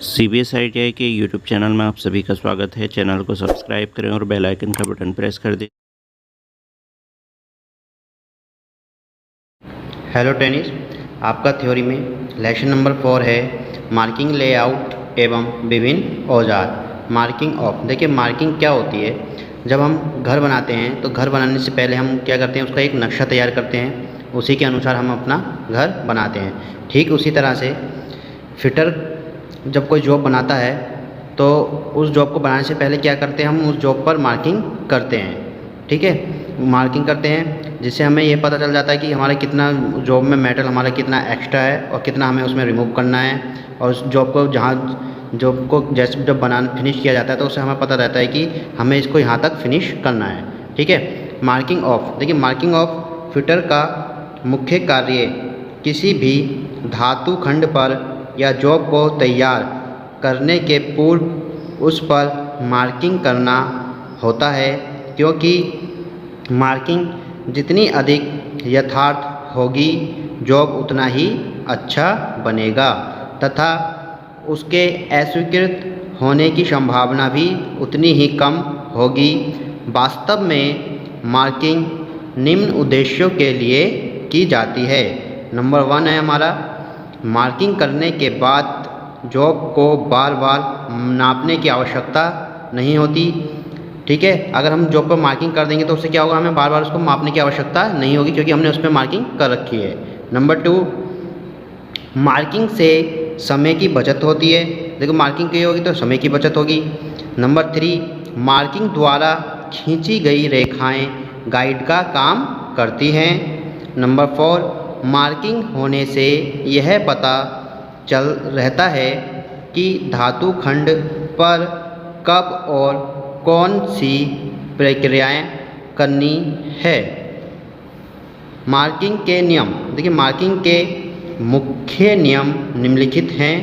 CBSITI के YouTube channel में आप सभी का स्वागत है। चैनल को सब्सक्राइब करें और बेल आइकन का बटन प्रेस कर दें। हेलो टेनिस, आपका थ्योरी में लेसन नंबर 4 है मार्किंग लेआउट एवं विभिन्न औजार। मार्किंग ऑफ, देखिए मार्किंग क्या होती है। जब हम घर बनाते हैं तो घर बनाने से पहले हम क्या करते हैं, उसका एक नक्शा तैयार करते हैं, उसी के अनुसार हम अपना घर बनाते हैं। ठीक उसी तरह से फिटर जब कोई जॉब बनाता है तो उस जॉब को बनाने से पहले क्या करते हैं, हम उस जॉब पर मार्किंग करते हैं। ठीक है, मार्किंग करते हैं जिससे हमें ये पता चल जाता है कि हमारा कितना जॉब में मेटल हमारा कितना एक्स्ट्रा है और कितना हमें उसमें रिमूव करना है। और उस जॉब को जॉब को जैसे जब फिनिश किया जाता है तो उससे हमें पता रहता है कि हमें इसको यहाँ तक फिनिश करना है। ठीक है, मार्किंग ऑफ, देखिए मार्किंग ऑफ फिटर का मुख्य कार्य किसी भी धातु खंड पर या जॉब को तैयार करने के पूर्व उस पर मार्किंग करना होता है, क्योंकि मार्किंग जितनी अधिक यथार्थ होगी जॉब उतना ही अच्छा बनेगा तथा उसके अस्वीकृत होने की संभावना भी उतनी ही कम होगी। वास्तव में मार्किंग निम्न उद्देश्यों के लिए की जाती है। नंबर 1 है हमारा, मार्किंग करने के बाद जॉब को बार बार नापने की आवश्यकता नहीं होती। ठीक है, अगर हम जॉब पर मार्किंग कर देंगे तो उससे क्या होगा, हमें बार बार उसको मापने की आवश्यकता नहीं होगी क्योंकि हमने उस पर मार्किंग कर रखी है। नंबर 2, मार्किंग से समय की बचत होती है। देखो मार्किंग की होगी तो समय की बचत होगी। नंबर 3, मार्किंग द्वारा खींची गई रेखाएं गाइड का काम करती हैं। नंबर 4, मार्किंग होने से यह पता चल रहता है कि धातु खंड पर कब और कौन सी प्रक्रियाएं करनी है। मार्किंग के नियम, देखिए मार्किंग के मुख्य नियम निम्नलिखित हैं।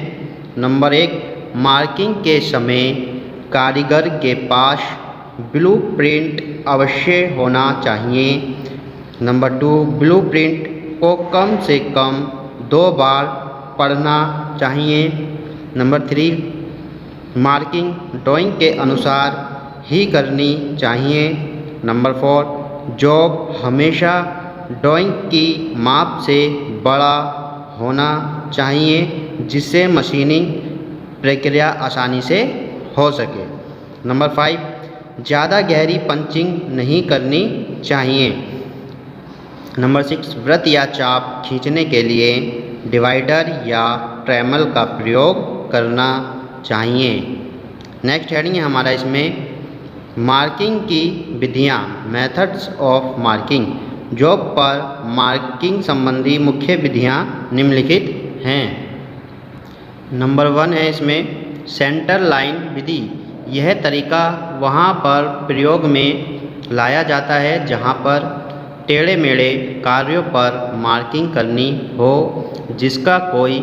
नंबर 1, मार्किंग के समय कारीगर के पास ब्लूप्रिंट अवश्य होना चाहिए। नंबर 2, ब्लूप्रिंट को कम से कम 2 बार पढ़ना चाहिए। नंबर 3, मार्किंग ड्राइंग के अनुसार ही करनी चाहिए। नंबर 4, जॉब हमेशा ड्राइंग की माप से बड़ा होना चाहिए जिससे मशीनिंग प्रक्रिया आसानी से हो सके। नंबर 5, ज़्यादा गहरी पंचिंग नहीं करनी चाहिए। नंबर 6, वृत्त या चाप खींचने के लिए डिवाइडर या ट्रेमल का प्रयोग करना चाहिए। नेक्स्ट हेडिंग है हमारा इसमें मार्किंग की विधियाँ, मेथड्स ऑफ मार्किंग। जॉब पर मार्किंग संबंधी मुख्य विधियाँ निम्नलिखित हैं। नंबर 1 है इसमें सेंटर लाइन विधि। यह तरीका वहाँ पर प्रयोग में लाया जाता है जहाँ पर टेढ़े मेढ़े कार्यों पर मार्किंग करनी हो जिसका कोई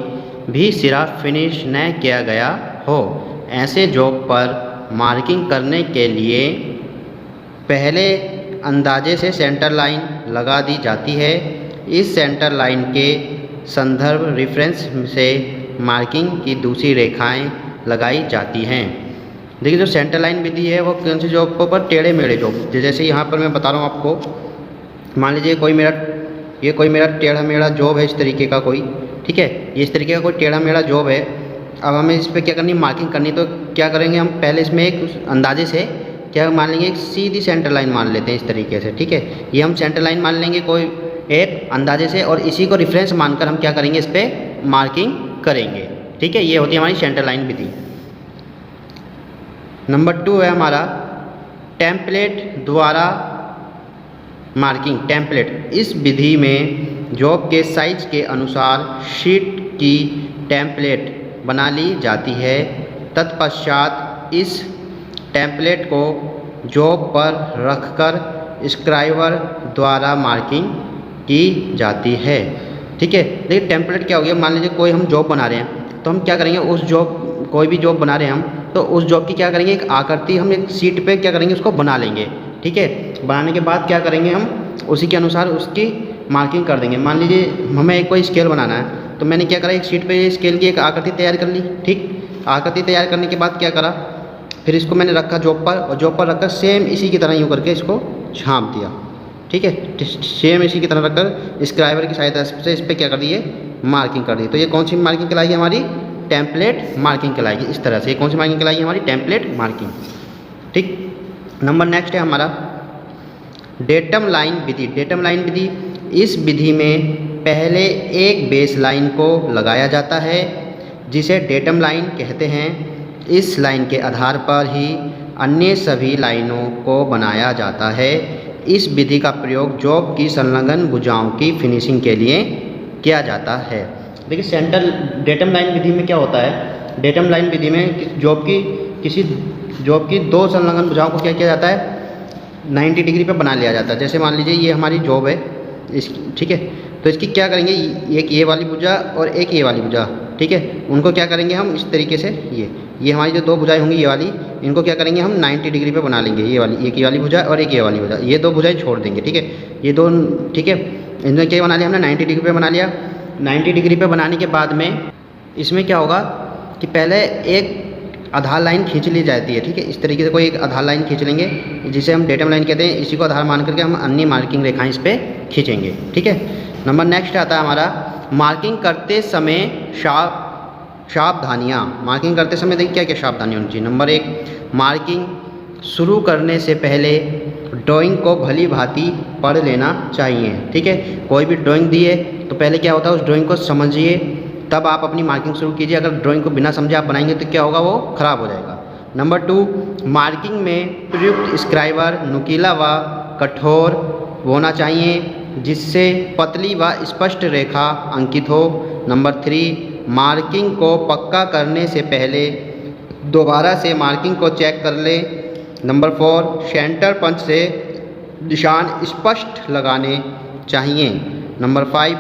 भी सिरा फिनिश न किया गया हो। ऐसे जॉब पर मार्किंग करने के लिए पहले अंदाजे से सेंटर लाइन लगा दी जाती है। इस सेंटर लाइन के संदर्भ रेफरेंस से मार्किंग की दूसरी रेखाएं लगाई जाती हैं। देखिए जो सेंटर लाइन विधि है वो कौन सी जॉब पर, टेढ़े मेढ़े जॉब। जैसे यहाँ पर मैं बता रहा हूँ आपको, मान लीजिए कोई मेरा टेढ़ा मेढ़ा जॉब है इस तरीके का कोई, ठीक है, ये इस तरीके का कोई टेढ़ा मेढ़ा जॉब है। अब हमें इस पर क्या करनी, मार्किंग करनी, तो क्या करेंगे हम पहले इसमें एक अंदाजे से क्या मान लेंगे, एक सीधी सेंटर लाइन मान लेते हैं इस तरीके से। ठीक है, ये हम सेंटर लाइन मान लेंगे कोई एक अंदाजे से और इसी को रेफरेंस मानकर हम क्या करेंगे, इस पर मार्किंग करेंगे। ठीक है, ये होती है हमारी सेंटर लाइन विधि। नंबर 2 है हमारा टेम्पलेट द्वारा मार्किंग। टेम्पलेट, इस विधि में जॉब के साइज के अनुसार शीट की टेम्पलेट बना ली जाती है। तत्पश्चात इस टेम्पलेट को जॉब पर रखकर स्क्राइबर द्वारा मार्किंग की जाती है। ठीक है, देखिए टेम्पलेट क्या हो गया, मान लीजिए कोई हम जॉब बना रहे हैं तो हम क्या करेंगे, उस जॉब कोई भी जॉब बना रहे हैं हम तो उस जॉब की क्या करेंगे, एक आकृति हम एक शीट पे क्या करेंगे, उसको बना लेंगे। ठीक है, बनाने के बाद क्या करेंगे, हम उसी के अनुसार उसकी मार्किंग कर देंगे। मान लीजिए हमें कोई स्केल बनाना है तो मैंने क्या करा, एक शीट पे स्केल की एक आकृति तैयार कर ली। ठीक, आकृति तैयार करने के बाद क्या करा, फिर इसको मैंने रखा जॉब पर, और जॉब पर रखकर सेम इसी की तरह यूँ करके इसको झाँप दिया। ठीक है, सेम इसी की तरह रखकर स्क्राइबर की सहायता से इस पर क्या कर दिए, मार्किंग कर दी। तो ये कौन सी मार्किंग कहलाएगी हमारी, टेम्पलेट मार्किंग कहलाएगी। इस तरह से ये कौन सी मार्किंग कहलाएगी हमारी, टेम्पलेट मार्किंग। ठीक, नंबर नेक्स्ट है हमारा डेटम लाइन विधि। डेटम लाइन विधि, इस विधि में पहले एक बेस लाइन को लगाया जाता है जिसे डेटम लाइन कहते हैं। इस लाइन के आधार पर ही अन्य सभी लाइनों को बनाया जाता है। इस विधि का प्रयोग जॉब की संलग्न भुजाओं की फिनिशिंग के लिए किया जाता है। देखिए सेंटर डेटम लाइन विधि में क्या होता है, डेटम लाइन विधि में किसी जॉब की दो संलग्न भुजाओं को क्या किया जाता है, 90 डिग्री पे बना लिया जाता है। जैसे मान लीजिए ये हमारी जॉब है इसकी, ठीक है, तो इसकी क्या करेंगे, एक ये वाली भुजा और एक ये वाली भुजा, ठीक है, उनको क्या करेंगे हम इस तरीके से, ये हमारी जो दो भुजाएं होंगी ये वाली, इनको क्या करेंगे हम 90 डिग्री पे बना लेंगे। ये वाली, एक ये वाली भुजा और एक ये वाली भुजा, ये दो भुजाएं छोड़ देंगे। ठीक है, ये दो, ठीक है, इन्हें क्या बना लिया हमने, 90 डिग्री पे बना लिया। 90 डिग्री पे बनाने के बाद में इसमें क्या होगा कि पहले एक आधार लाइन खींच ली जाती है। ठीक है, इस तरीके से कोई एक आधार लाइन खींच लेंगे जिसे हम डेटम लाइन कहते हैं। इसी को आधार मान करके हम अन्य मार्किंग रेखाएं इस पर खींचेंगे। ठीक है, नंबर नेक्स्ट आता है हमारा मार्किंग करते समय सावधानियाँ। मार्किंग करते समय देखिए क्या क्या सावधानी होनी चाहिए। नंबर 1, मार्किंग शुरू करने से पहले ड्राइंग को भली भांति पढ़ लेना चाहिए। ठीक है, कोई भी ड्राइंग दी है तो पहले क्या होता है उस ड्राइंग को समझिए, तब आप अपनी मार्किंग शुरू कीजिए। अगर ड्राइंग को बिना समझे आप बनाएंगे तो क्या होगा, वो खराब हो जाएगा। नंबर 2, मार्किंग में प्रयुक्त स्क्राइबर नुकीला व कठोर होना चाहिए जिससे पतली व स्पष्ट रेखा अंकित हो। नंबर 3, मार्किंग को पक्का करने से पहले दोबारा से मार्किंग को चेक कर ले। नंबर 4, सेंटर पंच से निशान स्पष्ट लगाने चाहिए। नंबर 5,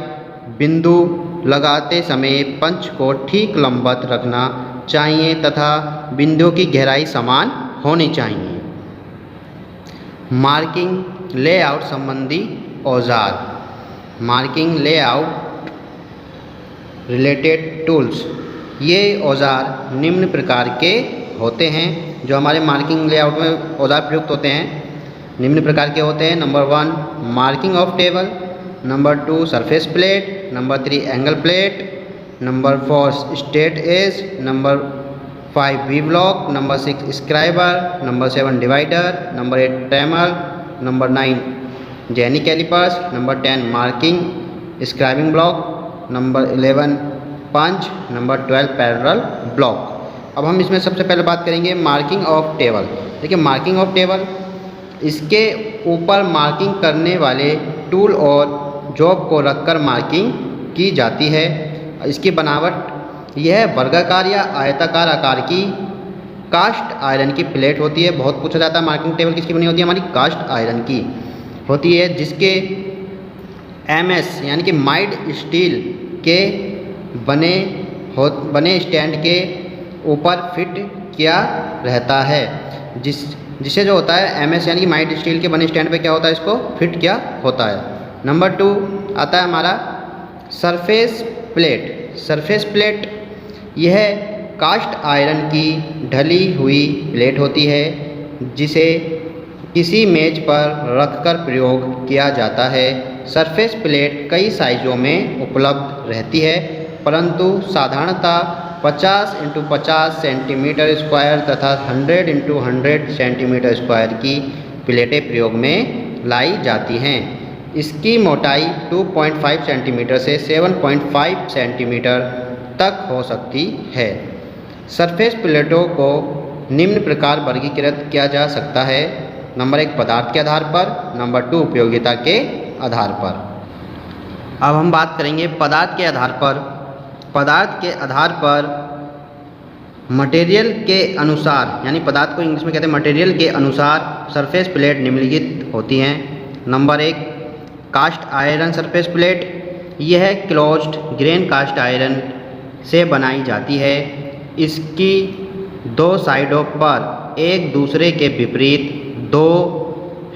बिंदु लगाते समय पंच को ठीक लंबवत रखना चाहिए तथा बिंदुओं की गहराई समान होनी चाहिए। मार्किंग लेआउट संबंधी औजार। मार्किंग लेआउट रिलेटेड टूल्स, ये औजार निम्न प्रकार के होते हैं जो हमारे मार्किंग लेआउट में औजार प्रयुक्त होते हैं, निम्न प्रकार के होते हैं। Number 1, marking of table. Number 2, surface plate. Number 3, angle plate. Number 4, straight edge. Number 5, V block. Number 6, scriber. Number 7, divider. Number 8, trammel. Number 9, jenny callipers. Number 10, marking scribing block. Number 11, punch. Number 12, parallel block. अब हम इसमें सबसे पहले बात करेंगे marking of table. देखिए marking of table, इसके ऊपर मार्किंग करने वाले टूल और जॉब को रखकर मार्किंग की जाती है। इसकी बनावट यह वर्गाकार या आयताकार आकार की कास्ट आयरन की प्लेट होती है। बहुत पूछा जाता है मार्किंग टेबल किसकी बनी होती है, हमारी कास्ट आयरन की होती है, जिसके MS यानी कि माइल्ड स्टील के बने स्टैंड के ऊपर फिट किया रहता है। जिसे जो होता है MS यानी कि माइल्ड स्टील के बने स्टैंड पे क्या होता है, इसको फिट किया होता है। नंबर 2 आता है हमारा सरफेस प्लेट। सरफेस प्लेट यह कास्ट आयरन की ढली हुई प्लेट होती है जिसे किसी मेज पर रखकर प्रयोग किया जाता है। सरफेस प्लेट कई साइजों में उपलब्ध रहती है, परंतु साधारणतः 50 × 50 सेंटीमीटर स्क्वायर तथा 100 × 100 सेंटीमीटर स्क्वायर की प्लेटें प्रयोग में लाई जाती हैं। इसकी मोटाई 2.5 सेंटीमीटर से 7.5 सेंटीमीटर तक हो सकती है। सरफेस प्लेटों को निम्न प्रकार वर्गीकृत किया जा सकता है। नंबर 1, पदार्थ के आधार पर। नंबर 2, उपयोगिता के आधार पर। अब हम बात करेंगे पदार्थ के आधार पर। पदार्थ के आधार पर मटेरियल के अनुसार, यानी पदार्थ को इंग्लिश में कहते हैं मटेरियल के अनुसार सरफेस प्लेट निम्नलिखित होती हैं। Number 1, cast iron surface plate. यह क्लोज्ड ग्रेन कास्ट आयरन से बनाई जाती है। इसकी दो साइडों पर एक दूसरे के विपरीत 2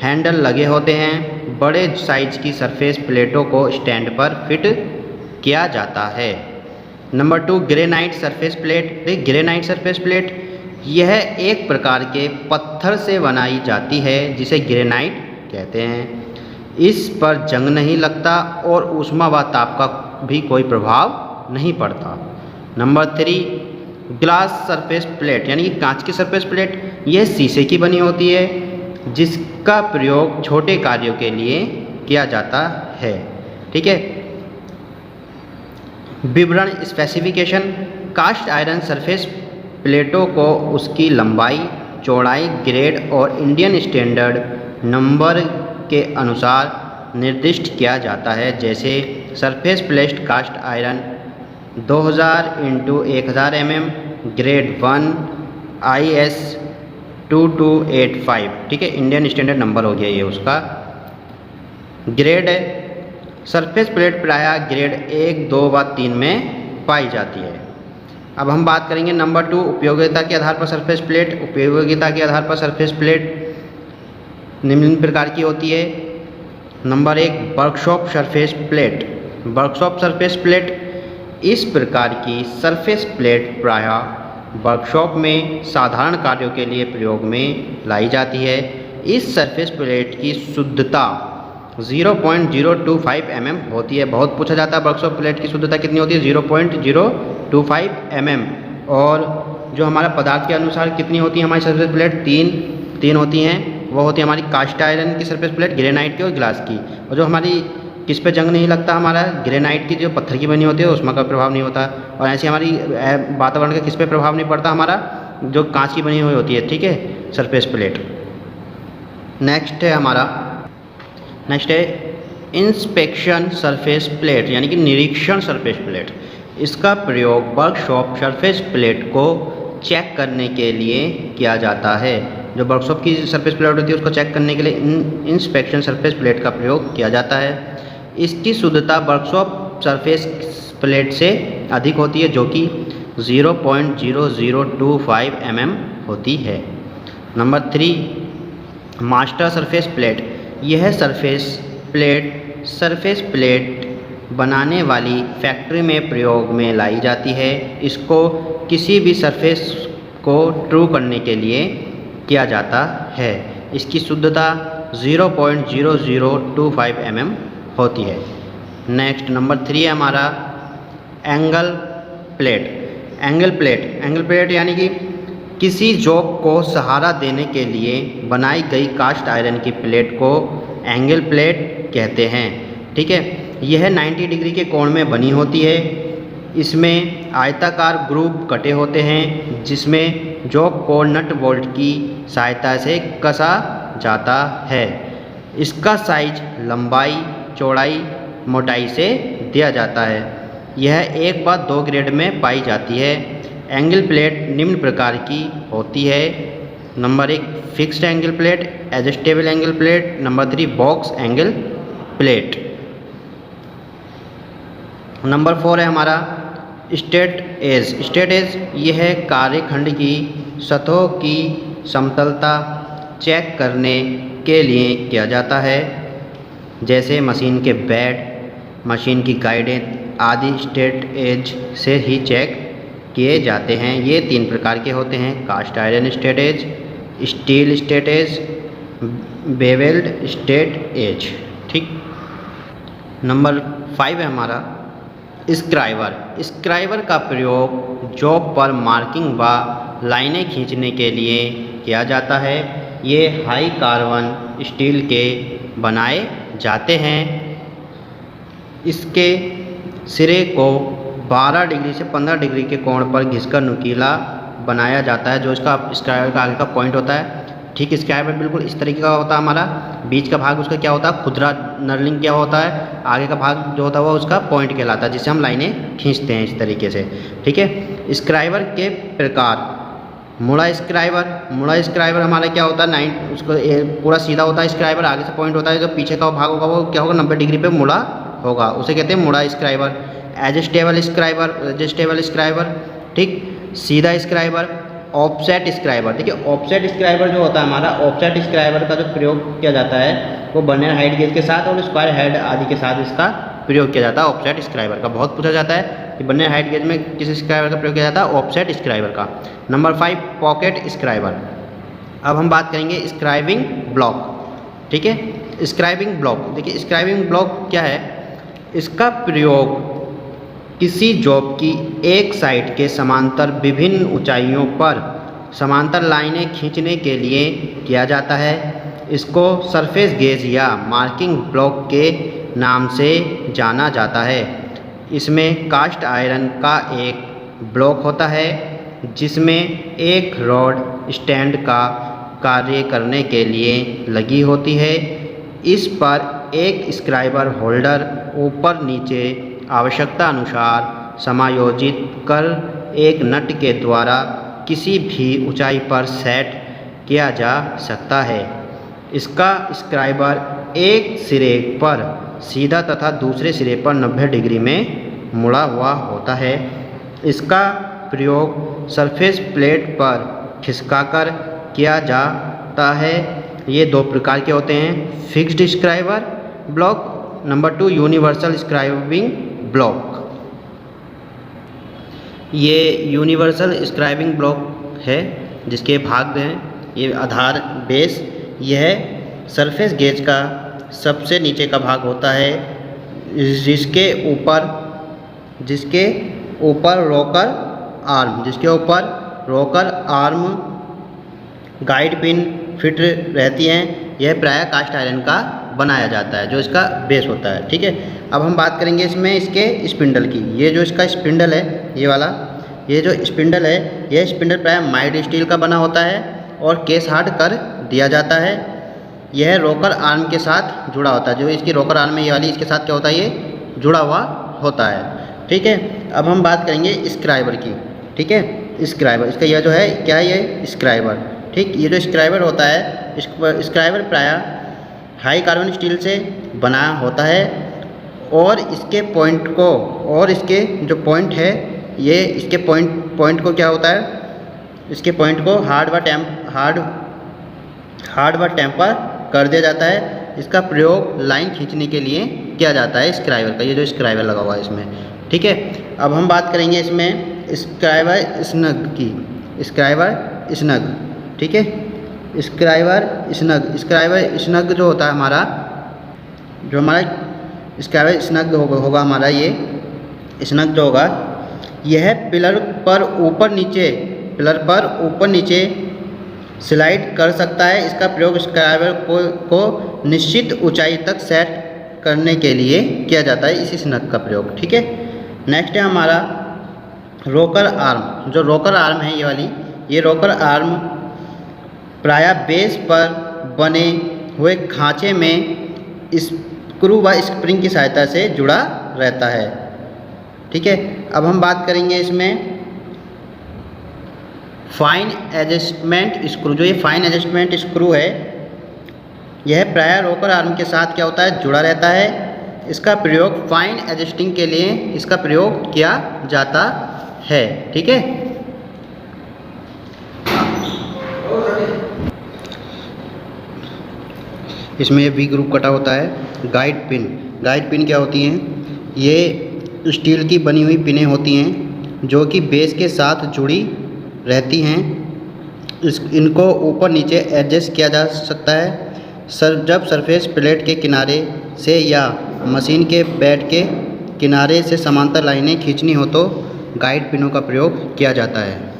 हैंडल लगे होते हैं। बड़े साइज की सरफेस प्लेटों को स्टैंड पर फिट किया जाता है। Number 2 granite surface plate. Granite surface plate यह एक प्रकार के पत्थर से बनाई जाती है जिसे ग्रेनाइट कहते हैं। इस पर जंग नहीं लगता और ऊष्मा व ताप का भी कोई प्रभाव नहीं पड़ता। नंबर 3 ग्लास सरफेस प्लेट यानी कि कांच की सरफेस प्लेट। यह शीशे की बनी होती है जिसका प्रयोग छोटे कार्यों के लिए किया जाता है। ठीक है। विवरण स्पेसिफिकेशन। कास्ट आयरन सरफेस प्लेटों को उसकी लंबाई, चौड़ाई, ग्रेड और इंडियन स्टैंडर्ड नंबर के अनुसार निर्दिष्ट किया जाता है। जैसे surface plate cast iron 2000 × 1000 mm grade 1 IS 2285। ठीक है, इंडियन स्टैंडर्ड नंबर हो गया ये उसका। ग्रेड सरफेस प्लेट प्रायः ग्रेड 1, 2 व 3 में पाई जाती है। अब हम बात करेंगे नंबर 2 उपयोगिता के आधार पर सरफेस प्लेट। उपयोगिता के आधार पर सरफेस प्लेट निम्न प्रकार की होती है। Number 1 workshop surface plate. Workshop surface plate इस प्रकार की सरफेस प्लेट प्रायः वर्कशॉप में साधारण कार्यों के लिए प्रयोग में लाई जाती है। इस सरफेस प्लेट की शुद्धता 0.025 mm होती है। बहुत पूछा जाता है वर्कशॉप प्लेट की शुद्धता कितनी होती है, 0.025 mm। और जो हमारा पदार्थ के अनुसार कितनी होती है हमारी सरफेस प्लेट, तीन होती हैं। वो होती है हमारी कास्ट आयरन की सरफेस प्लेट, ग्रेनाइट की और ग्लास की। और जो हमारी किस पे जंग नहीं लगता, हमारा ग्रेनाइट की जो पत्थर की बनी होती है उसमें का प्रभाव नहीं होता। और ऐसी हमारी वातावरण का किस पे प्रभाव नहीं पड़ता, हमारा जो कांच की बनी हुई होती है। ठीक है, सरफेस प्लेट। नेक्स्ट है इंस्पेक्शन सरफेस प्लेट यानी कि निरीक्षण सरफेस प्लेट। इसका प्रयोग वर्कशॉप सरफेस प्लेट को चेक करने के लिए किया जाता है। जो वर्कशॉप की सरफेस प्लेट होती है उसको चेक करने के लिए इंस्पेक्शन सरफेस प्लेट का प्रयोग किया जाता है। इसकी शुद्धता वर्कशॉप सरफेस प्लेट से अधिक होती है जो कि 0.0025 mm होती है। Number 3 master surface plate. यह सरफेस प्लेट बनाने वाली फैक्ट्री में प्रयोग में लाई जाती है। इसको किसी भी सरफेस को ट्रू करने के लिए किया जाता है। इसकी शुद्धता 0.0025 mm होती है। नेक्स्ट नंबर 3 है हमारा एंगल प्लेट यानी कि किसी जॉब को सहारा देने के लिए बनाई गई कास्ट आयरन की प्लेट को एंगल प्लेट कहते हैं। ठीक है, यह 90 डिग्री के कोण में बनी होती है। इसमें आयताकार ग्रूव कटे होते हैं जिसमें जॉब को नट बोल्ट की सहायता से कसा जाता है। इसका साइज लंबाई, चौड़ाई, मोटाई से दिया जाता है। यह 1 व 2 ग्रेड में पाई जाती है। एंगल प्लेट निम्न प्रकार की होती है। Number 1 fixed angle plate, adjustable angle plate. Number 3 box angle plate. Number 4 है हमारा स्ट्रेट एज। यह कार्यखंड की सतहों की समतलता चेक करने के लिए किया जाता है। जैसे मशीन के बेड, मशीन की गाइडेंस आदि स्ट्रेट एज से ही चेक किए जाते हैं। ये 3 प्रकार के होते हैं, cast iron straight edge, steel straight edge, bevelled straight edge. ठीक। नंबर 5 है हमारा स्क्राइबर का प्रयोग जॉब पर मार्किंग व लाइनें खींचने के लिए किया जाता है। ये हाई कार्बन स्टील के बनाए जाते हैं। इसके सिरे को 12 डिग्री से 15 डिग्री के कोण पर घिसकर नुकीला बनाया जाता है। जो इसका स्क्राइबर का आगे का पॉइंट होता है, ठीक, स्क्राइबर बिल्कुल इस तरीके का होता है हमारा। बीच का भाग उसका क्या होता है, खुदरा नर्लिंग क्या होता है, आगे का भाग जो होता है वो उसका पॉइंट कहलाता है जिससे हम लाइनें खींचते हैं इस तरीके से। ठीक है। स्क्राइबर के प्रकार, मुड़ा स्क्राइबर हमारा क्या होता है, उसको पूरा सीधा होता है स्क्राइबर, आगे से पॉइंट होता है। जो पीछे का भाग होगा वो क्या होगा, 90 डिग्री पे मुड़ा होगा, उसे कहते हैं मुड़ा स्क्राइबर। एडजस्टेबल स्क्राइबर, ठीक, सीधा स्क्राइबर, ऑफसेट स्क्राइबर। ठीक है, ऑफसेट स्क्राइबर जो होता है हमारा, ऑफसेट स्क्राइबर का जो प्रयोग किया जाता है वो बर्नर हाइट गेज के साथ और स्क्वायर हेड आदि के साथ इसका प्रयोग किया जाता है ऑफसेट स्क्राइबर का। बहुत पूछा जाता है। कि वर्नियर हाइट गेज में किस स्क्राइबर का प्रयोग किया जाता है? ऑफसेट स्क्राइबर का। Number 5 pocket scriber. अब हम बात करेंगे स्क्राइबिंग ब्लॉक। ठीक है, स्क्राइबिंग ब्लॉक। देखिए स्क्राइबिंग ब्लॉक क्या है? इसका प्रयोग किसी जॉब की एक साइड के समांतर विभिन्न ऊंचाइयों पर समांतर लाइनें खींचने के लिए किया जाता है। इसको सरफेस गेज या मार्किंग ब्लॉक के नाम से जाना जाता है। इसमें कास्ट आयरन का एक ब्लॉक होता है जिसमें एक रॉड स्टैंड का कार्य करने के लिए लगी होती है। इस पर एक स्क्राइबर होल्डर ऊपर नीचे आवश्यकता अनुसार समायोजित कर एक नट के द्वारा किसी भी ऊंचाई पर सेट किया जा सकता है। इसका स्क्राइबर एक सिरे पर सीधा तथा दूसरे सिरे पर 90 डिग्री में मुड़ा हुआ होता है। इसका प्रयोग सरफेस प्लेट पर खिसकाकर किया जाता है। ये दो प्रकार के होते हैं, fixed scriber block, number 2 universal scribing block. ये यूनिवर्सल स्क्राइबिंग ब्लॉक है जिसके भाग हैं, ये आधार बेस, यह सरफेस गेज का सबसे नीचे का भाग होता है जिसके ऊपर रोकर आर्म गाइड पिन फिट रहती हैं। यह प्रायः कास्ट आयरन का बनाया जाता है जो इसका बेस होता है। ठीक है, अब हम बात करेंगे इसमें इसके स्पिंडल की। ये जो इसका स्पिंडल है, ये वाला, ये जो स्पिंडल है, यह स्पिंडल प्रायः माइल्ड स्टील का बना होता है और केस हार्ड कर दिया जाता है। यह रोकर आर्म के साथ जुड़ा होता है। जो इसकी रोकर आर्म है ये वाली, इसके साथ क्या होता है? ये जुड़ा हुआ होता है। ठीक है, अब हम बात करेंगे स्क्राइबर की। ठीक है, स्क्राइबर, इसका यह जो है क्या है? ये स्क्राइबर। ठीक, ये जो स्क्राइबर होता है, स्क्राइबर प्रायः हाई कार्बन स्टील से बना होता है और इसके पॉइंट को, और इसके जो पॉइंट है, ये इसके पॉइंट को क्या होता है? इसके पॉइंट को हार्ड व टेम्पर कर दिया जाता है। इसका प्रयोग लाइन खींचने के लिए किया जाता है स्क्राइबर का। ये जो स्क्राइबर लगा हुआ है इसमें। ठीक है, अब हम बात करेंगे इसमें स्क्राइबर स्नग की। स्क्राइबर स्नग, ठीक है, स्क्राइबर स्नग जो होता है हमारा, जो हमारा स्क्राइबर स्नग होगा हमारा, ये स्नग जो होगा, यह पिलर पर ऊपर नीचे स्लाइड कर सकता है। इसका प्रयोग स्क्राइबर को निश्चित ऊंचाई तक सेट करने के लिए किया जाता है, इसी स्नग का प्रयोग। ठीक है, नेक्स्ट है हमारा रोकर आर्म। जो रोकर आर्म है ये वाली, ये रोकर आर्म प्रायः बेस पर बने हुए खांचे में स्क्रू व स्प्रिंग की सहायता से जुड़ा रहता है। ठीक है, अब हम बात करेंगे इसमें फाइन एडजस्टमेंट स्क्रू। जो ये फाइन एडजस्टमेंट स्क्रू है, यह प्रायः रोकर आर्म के साथ क्या होता है? जुड़ा रहता है। इसका प्रयोग फाइन एडजस्टिंग के लिए इसका प्रयोग किया जाता है। ठीक है, इसमें वी ग्रुप कटा होता है। गाइड पिन क्या होती हैं? ये स्टील की बनी हुई पिनें होती हैं जो कि बेस के साथ जुड़ी रहती हैं। इनको ऊपर नीचे एडजस्ट किया जा सकता है। जब सरफेस प्लेट के किनारे से या मशीन के बेड के किनारे से समांतर लाइनें खींचनी हो तो गाइड पिनों का प्रयोग किया जाता है।